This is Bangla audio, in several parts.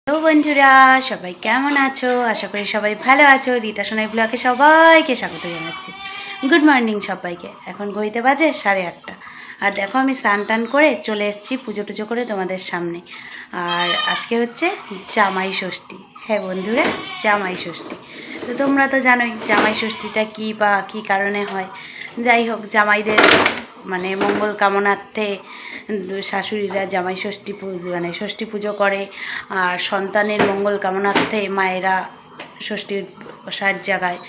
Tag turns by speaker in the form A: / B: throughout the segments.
A: হ্যালো বন্ধুরা, সবাই কেমন আছো? আশা করি সবাই ভালো আছো। রীতা সোনাই ব্লগে সবাইকে স্বাগত জানাচ্ছি। গুড মর্নিং সবাইকে। এখন ঘড়িতে বাজে 8:30। আর দেখো আমি স্নান টান করে চলে এসেছি পুজো টুজো করে তোমাদের সামনে। আর আজকে হচ্ছে জামাই ষষ্ঠী। হ্যাঁ বন্ধুরা, জামাই ষষ্ঠী। তো তোমরা তো জানোই জামাই ষষ্ঠীটা কী বা কী কারণে হয়। যাই হোক, জামাইদের মানে মঙ্গল কামনার্থে শাশুড়িরা জামাই ষষ্ঠী ষষ্ঠী পুজো করে। আর সন্তানের মঙ্গল কামনার্থে মায়েরা ষষ্ঠীর সাজ জাগায়।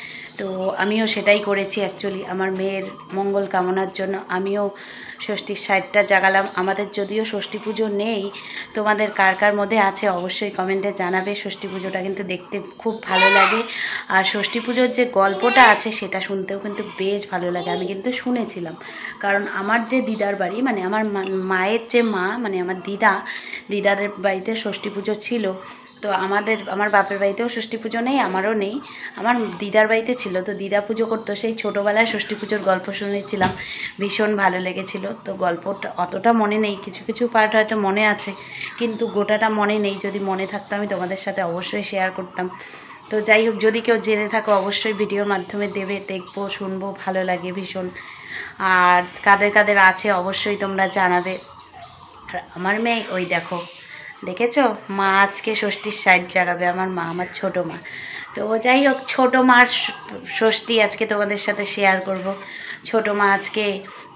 A: তো আমিও সেটাই করেছি অ্যাকচুয়ালি। আমার মেয়ের মঙ্গল কামনার জন্য আমিও ষষ্ঠীর সাজটা জাগালাম। আমাদের যদিও ষষ্ঠী পুজো নেই, তোমাদের কার কার মধ্যে আছে অবশ্যই কমেন্টে জানাবে। ষষ্ঠী পুজোটা কিন্তু দেখতে খুব ভালো লাগে। আর ষষ্ঠী পুজোর যে গল্পটা আছে সেটা শুনতেও কিন্তু বেশ ভালো লাগে। আমি কিন্তু শুনেছিলাম, কারণ আমার যে দিদার বাড়ি মানে আমার মায়ের যে মা মানে আমার দিদাদের বাড়িতে ষষ্ঠী পুজো ছিল। তো আমার বাপের বাড়িতেও ষষ্ঠী পুজো নেই, আমারও নেই, আমার দিদার বাড়িতে ছিল। তো দিদা পুজো করতো, সেই ছোটোবেলায় ষষ্ঠী পুজোর গল্প শুনেছিলাম, ভীষণ ভালো লেগেছিল। তো গল্পটা অতটা মনে নেই, কিছু কিছু পার্ট হয়তো মনে আছে, কিন্তু গোটাটা মনে নেই। যদি মনে থাকতো আমি তোমাদের সাথে অবশ্যই শেয়ার করতাম। তো যাই হোক, যদি কেউ জেনে থাকো অবশ্যই ভিডিওর মাধ্যমে দেবে, দেখবো শুনবো, ভালো লাগে ভীষণ। আর কাদের কাদের আছে অবশ্যই তোমরা জানাবে। আর আমার মেয়ে ওই দেখো, দেখেছো, মা আজকে ষষ্ঠীর সাজ জাগাবে। আমার মা, আমার ছোটো মা। তো যাই হোক, ছোটো মার ষষ্ঠী আজকে তোমাদের সাথে শেয়ার করব। ছোটো মা আজকে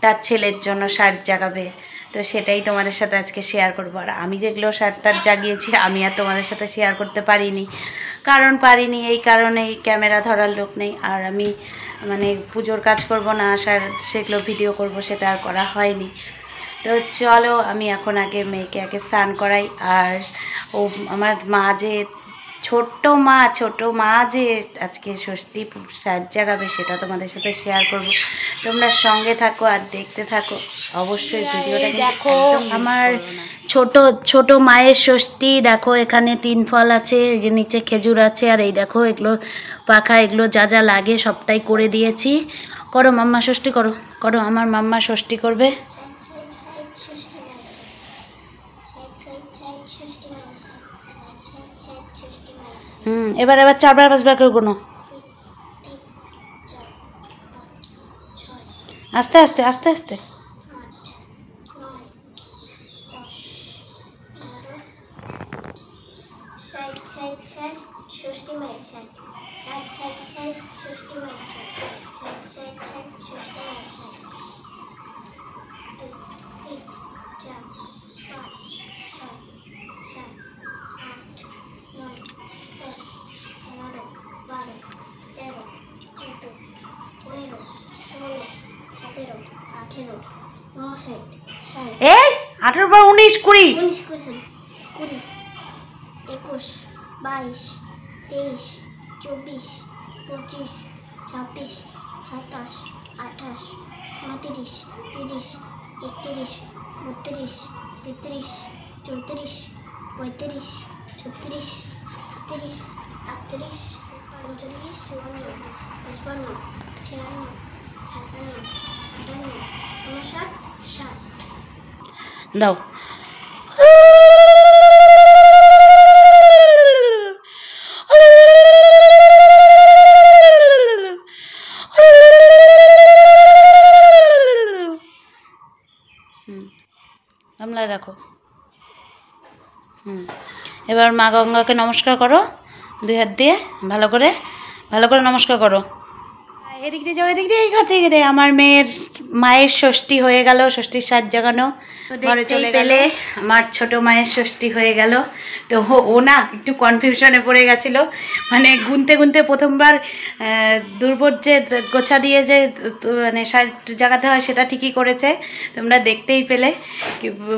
A: তার ছেলের জন্য সাজ জাগাবে, তো সেটাই তোমাদের সাথে আজকে শেয়ার করবো। আর আমি যেগুলো সাজটার জাগিয়েছি আমি আর তোমাদের সাথে শেয়ার করতে পারিনি, এই কারণেই ক্যামেরা ধরার লোক নেই। আর আমি মানে পুজোর কাজ করব না, সেগুলো ভিডিও করব, সেটা আর করা হয়নি। তো চলো, আমি এখন আগে মেয়েকে স্নান করাই। আর ও আমার মা যে ছোট মা যে আজকে ষষ্ঠী সাজ জাগাবে সেটা তোমাদের সাথে শেয়ার করব। তোমরা সঙ্গে থাকো আর দেখতে থাকো অবশ্যই ভিডিওটা। দেখো আমার ছোট মায়ের ষষ্ঠী। দেখো এখানে 3 ফল আছে, এই যে নিচে খেজুর আছে, আর এই দেখো এগুলো পাখা, এগুলো যা যা লাগে সবটাই করে দিয়েছি। করো মাম্মা ষষ্ঠী, করো করো, আমার মাম্মা ষষ্ঠী করবে। এবার 4বার 5বার করে গুনো, আস্তে আস্তে আস্তে আস্তে। এই 18 পর 19 20
B: 20 21 22 23 24 25 26 27 28 29 30 31 32 33 34 35 36 37 38 39 40 41 52 53 56 57 58 59 60
A: দাও। গামলায় রাখো। এবার মা গঙ্গাকে নমস্কার করো 2 হাত দিয়ে, ভালো করে নমস্কার করো। এদিক দিয়ে যাও, এদিক দিয়ে, এই ঘর থেকে দে। আমার মায়ের ষষ্ঠী হয়ে গেল, ষষ্ঠীর সাজ জাগানো ঘরে চলে গেলে আমার ছোট মায়ের ষষ্ঠী হয়ে গেল। তো ও না একটু কনফিউশনে পড়ে গেছিলো, মানে গুনতে গুনতে প্রথমবার দুর্বোধ যে গোছা দিয়ে যে মানে সাজ জাগাতে হয় সেটা ঠিকই করেছে, তোমরা দেখতেই পেলে।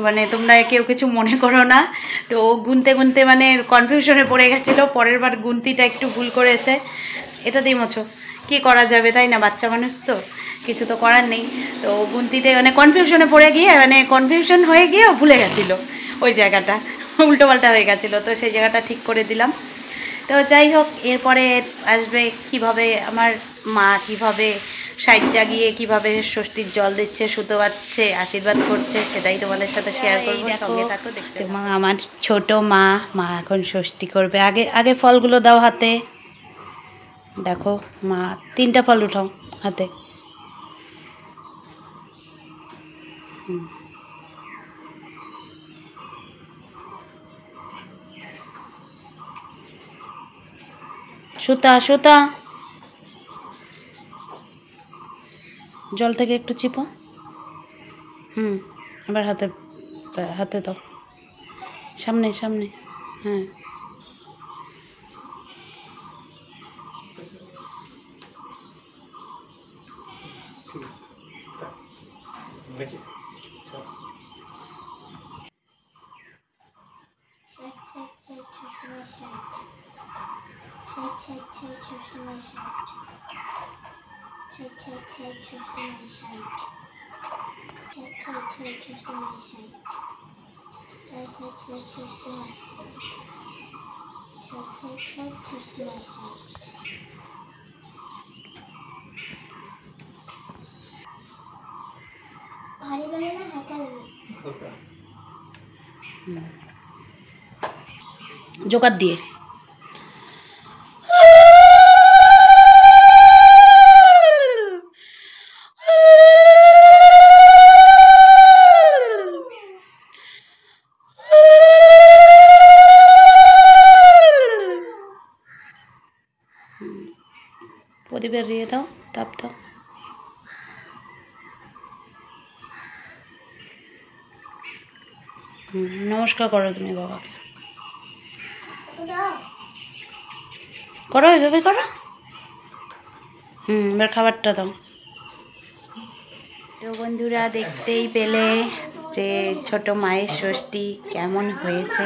A: মানে তোমরা কেউ কিছু মনে করো না। তো ও গুনতে গুনতে মানে কনফিউশনে পড়ে গেছিলো, পরের বার গুনতিটা একটু ভুল করেছে। এটা দিয়ে মোছো, কী করা যাবে তাই না, বাচ্চা মানুষ তো, কিছু তো করার নেই। তো গুনতিতে মানে কনফিউশনে পড়ে গিয়ে মানে কনফিউশন হয়ে গিয়ে ভুলে গেছিলো ওই জায়গাটা, উল্টোপাল্টা হয়ে গেছিলো। তো সেই জায়গাটা ঠিক করে দিলাম। তো যাই হোক, এরপরে আসবে কিভাবে আমার মা কিভাবে সাইড জাগিয়ে কীভাবে ষষ্ঠীর জল দিচ্ছে, সুতো বাঁধছে, আশীর্বাদ করছে, সেটাই তোমাদের সাথে শেয়ার করবো। সঙ্গে থাকো, দেখতে থাকো। আমার ছোট মা এখন ষষ্ঠী করবে। আগে আগে ফলগুলো দাও হাতে। দেখো মা 3টা ফল উঠাও হাতে। সুতা সুতা জল থেকে একটু চিপো। এবার হাতে হাতে দাও, সামনে সামনে। হ্যাঁ জোগাড় দিয়ে প্রদীপের দিয়ে দাও, তাপ দাও। নমস্কার করো তুমি বাবাকে, করো এভাবে করো। এবার খাবারটা দাও। তো বন্ধুরা, দেখতেই পেলে যে ছোট মায়ের ষষ্ঠী কেমন হয়েছে।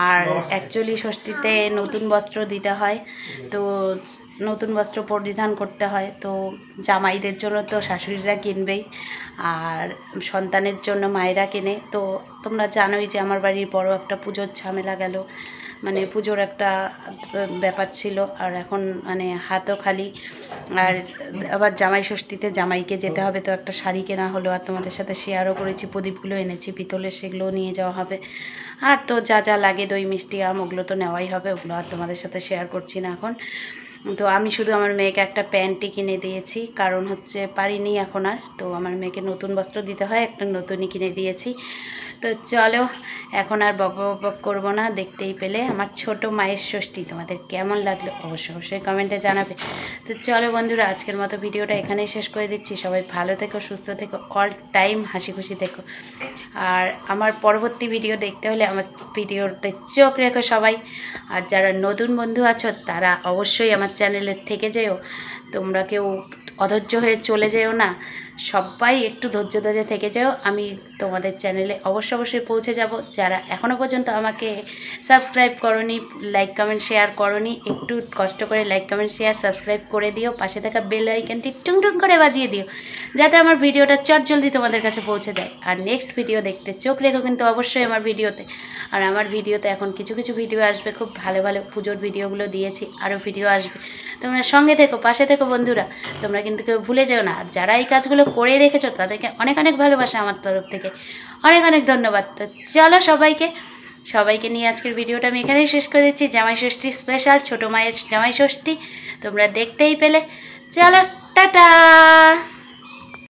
A: আর অ্যাকচুয়ালি ষষ্ঠীতে নতুন বস্ত্র দিতে হয়, তো নতুন বস্ত্র পরিধান করতে হয়। তো জামাইদের জন্য তো শাশুড়িরা কিনবেই, আর সন্তানের জন্য মায়েরা কেনে। তো তোমরা জানোই যে আমার বাড়ির বড় একটা পুজোর ঝামেলা গেল, মানে পুজোর একটা ব্যাপার ছিল। আর এখন মানে হাতও খালি। আর আবার জামাই ষষ্ঠীতে জামাইকে যেতে হবে, তো একটা শাড়ি কেনা হলো। আর তোমাদের সাথে শেয়ারও করেছি, প্রদীপগুলো এনেছি পিতলের, সেগুলোও নিয়ে যাওয়া হবে। আর তো যা যা লাগে দই মিষ্টি আম, ওগুলো তো নেওয়াই হবে, ওগুলো আর তোমাদের সাথে শেয়ার করছি না এখন। তো আমি শুধু আমার মেয়েকে একটা প্যান্টই কিনে দিয়েছি, কারণ হচ্ছে পারিনি এখন আর। তো আমার মেয়েকে নতুন বস্ত্র দিতে হয়, একটা নতুনই কিনে দিয়েছি। তো চলো, এখন আর বক বক করবো না। দেখতেই পেলে আমার ছোট মায়ের ষষ্ঠী, তোমাদের কেমন লাগলো অবশ্যই কমেন্টে জানাবে। তো চলো বন্ধুরা, আজকের মতো ভিডিওটা এখানেই শেষ করে দিচ্ছি। সবাই ভালো থেকো, সুস্থ থেকো, অল টাইম হাসি খুশি থেকো। আর আমার পরবর্তী ভিডিও দেখতে হলে আমার ভিডিওতে চোখ রেখো সবাই। আর যারা নতুন বন্ধু আছো তারা অবশ্যই আমার চ্যানেলে থেকে যেও। তোমরা কেউ অধৈর্য হয়ে চলে যেও না, সবাই একটু ধৈর্য ধরে থেকে যাও। আমি তোমাদের চ্যানেলে অবশ্যই পৌঁছে যাব। যারা এখনও পর্যন্ত আমাকে সাবস্ক্রাইব করোনি, লাইক কমেন্ট শেয়ার করোনি, একটু কষ্ট করে লাইক কমেন্ট শেয়ার সাবস্ক্রাইব করে দিও। পাশে থাকা বেল আইকনটি টুং টুং করে বাজিয়ে দিও, যাতে আমার ভিডিওটা চটজলদি তোমাদের কাছে পৌঁছে যায়। আর নেক্সট ভিডিও দেখতে চোখ রেখো কিন্তু অবশ্যই আমার ভিডিওতে। আর আমার ভিডিওতে এখন কিছু কিছু ভিডিও আসবে, খুব ভালো ভালো পুজোর ভিডিওগুলো দিয়েছি, আরও ভিডিও আসবে। তোমরা সঙ্গে থেকো, পাশে থেকো বন্ধুরা, তোমরা কিন্তু কেউ ভুলে যেও না। আর যারা এই কাজগুলো করে রেখেছো তাদেরকে অনেক অনেক ভালোবাসা আমার তরফ থেকে, অনেক অনেক ধন্যবাদ। তো চলো, সবাইকে নিয়ে আজকের ভিডিওটা আমি এখানেই শেষ করে দিচ্ছি। জামাই ষষ্ঠী স্পেশাল, ছোটো মায়ের জামাই ষষ্ঠী তোমরা দেখতেই পেলে। চলো, টাটা।